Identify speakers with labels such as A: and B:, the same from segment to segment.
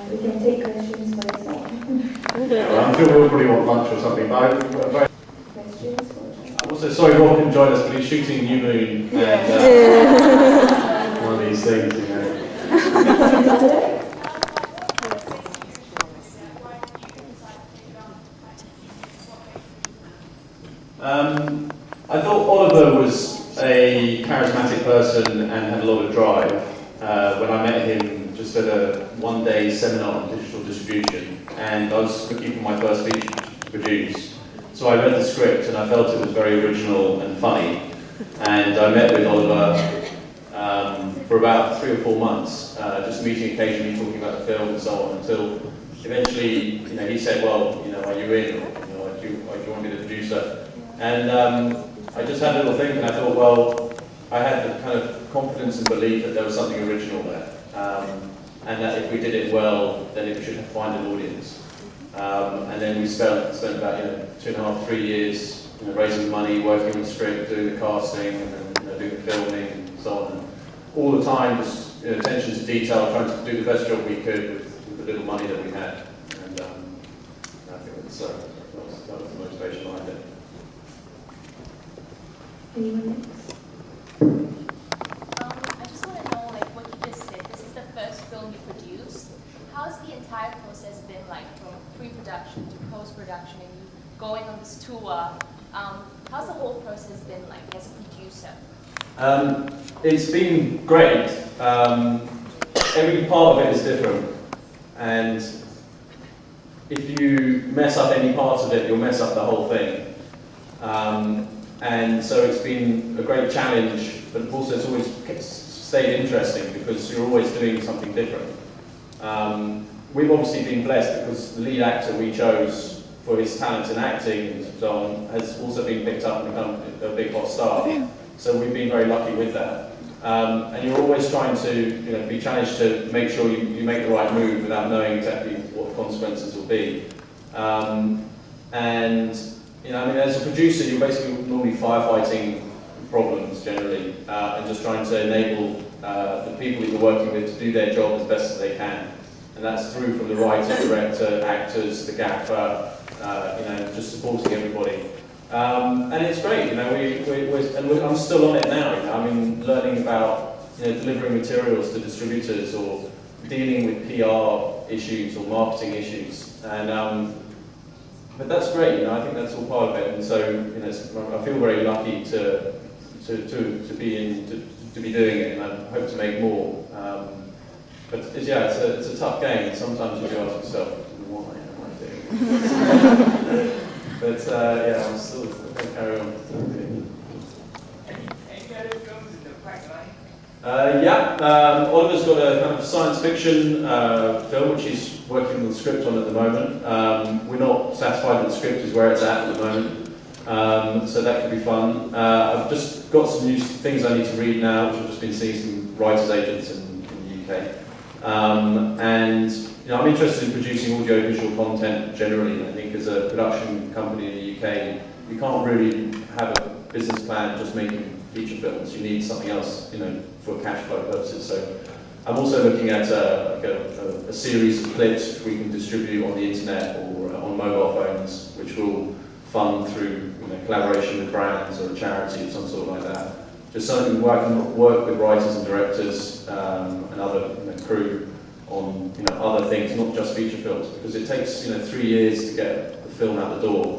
A: we can take questions for yourself.
B: Well, I'm sure we'll probably want lunch or something, but
A: Questions for
B: I'm also sorry Rob couldn't join us, but he's shooting New Moon and one of these things, you know. I thought Oliver was a charismatic person and had a lot of drive. When I met him just at a one-day seminar on digital distribution, and I was looking for my first feature to produce. So I read the script and I felt it was very original and funny. And I met with Oliver for about 3 or 4 months, just meeting occasionally, talking about the film and so on, until eventually, he said, well, are you in? Do you want to be the producer? And I just had a little think, and I thought, well, I had the kind of confidence and belief that there was something original there, and that if we did it well, then it should find an audience. And then we spent about 2.5, 3 years raising money, working on the script, doing the casting, and then doing the filming, and so on. And all the time, just attention to detail, trying to do the best job we could with the little money that we had. And I think that was the motivation behind it.
A: anyone else?
C: I just want to know, what you just said, this is the first film you produced. How's the entire process been like, from pre-production to post-production, and you going on this tour? How's the whole process been like as a producer?
B: It's been great. Every part of it is different, and if you mess up any part of it, you'll mess up the whole thing. And so it's been a great challenge, but also it's always stayed interesting because you're always doing something different. We've obviously been blessed because the lead actor we chose for his talent in acting and so on has also been picked up and become a big hot star. So we've been very lucky with that. And you're always trying to be challenged to make sure you make the right move without knowing exactly what the consequences will be. As a producer, you're basically normally firefighting problems generally, and just trying to enable the people that you're working with to do their job as best as they can. And that's through from the writer, director, actors, the gaffer, just supporting everybody. And it's great, I'm still on it now. Learning about delivering materials to distributors or dealing with PR issues or marketing issues. And but that's great, I think that's all part of it, and so I feel very lucky to be doing it, and I hope to make more. But it's a tough game, and sometimes you do ask yourself, why am I doing it? But I'm still going to carry on.
D: Any other films in the pipeline?
B: Oliver's got a kind of science fiction film which he's working on the script on at the moment. We're not satisfied that the script is where it's at the moment, so that could be fun. I've just got some new things I need to read now, which I've just been seeing some writers' agents in the UK. I'm interested in producing audiovisual content generally. I think as a production company in the UK, you can't really have a business plan just making feature films. You need something else, for cash flow purposes. So I'm also looking at a series of clips which we can distribute on the internet or on mobile phones, which will fund through collaboration with brands or a charity or some sort like that. Just something where I can work with writers and directors and other crew on other things, not just feature films, because it takes 3 years to get the film out the door,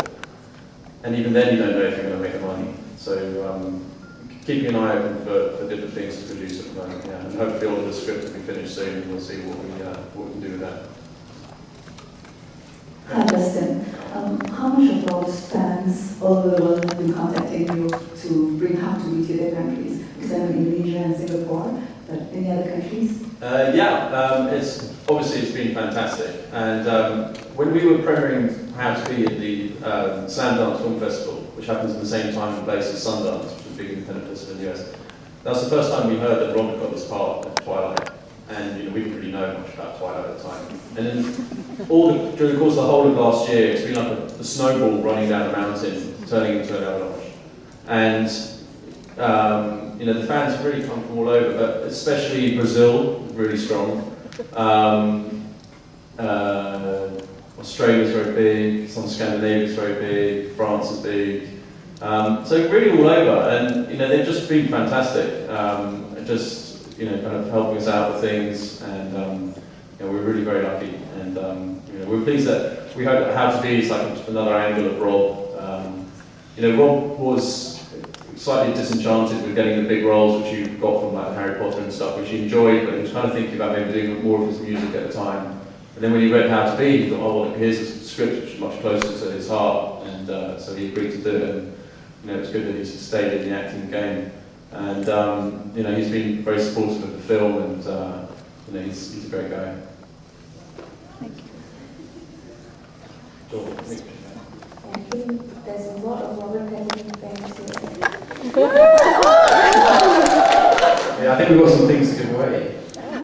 B: and even then you don't know if you're going to make the money. So keeping an eye open for different things to produce at the moment, and hopefully all of the script will be finished soon, and we'll see what we can do with that.
E: Hi, Justin. How much of those fans all over the world have been contacting you to bring How to Meet to their countries? Because I'm in Indonesia and Singapore, but any other countries?
B: It's been fantastic. And when we were premiering How to Be at the Sundance Film Festival, which happens in the same time and place as Sundance, which is a big independent festival in the US, that was the first time we heard that Ron got this part of Twilight. And we didn't really know much about Twilight at the time. And then during the course of the whole of last year, it's been like a snowball running down a mountain, turning into an avalanche. And the fans have really come from all over, but especially Brazil, really strong. Australia's very big, some Scandinavia's very big, France is big. So really all over, and they've just been fantastic. Just kind of helping us out with things, and we're really very lucky. And we're pleased that we hope that How to Be is like another angle of Rob. Rob was slightly disenchanted with getting the big roles which you got from like Harry Potter and stuff, which he enjoyed, but he was kind of thinking about maybe doing more of his music at the time. And then when he read How to Be, he thought, oh, well, here's a script which is much closer to his heart, and so he agreed to do it. And it's good that he's stayed in the acting game. And he's been very supportive of the film, and he's a great guy.
E: Thank you.
B: Sure.
A: I think there's a lot of Robert Pattinson fans here.
B: Yeah, I think we've got some things to give away.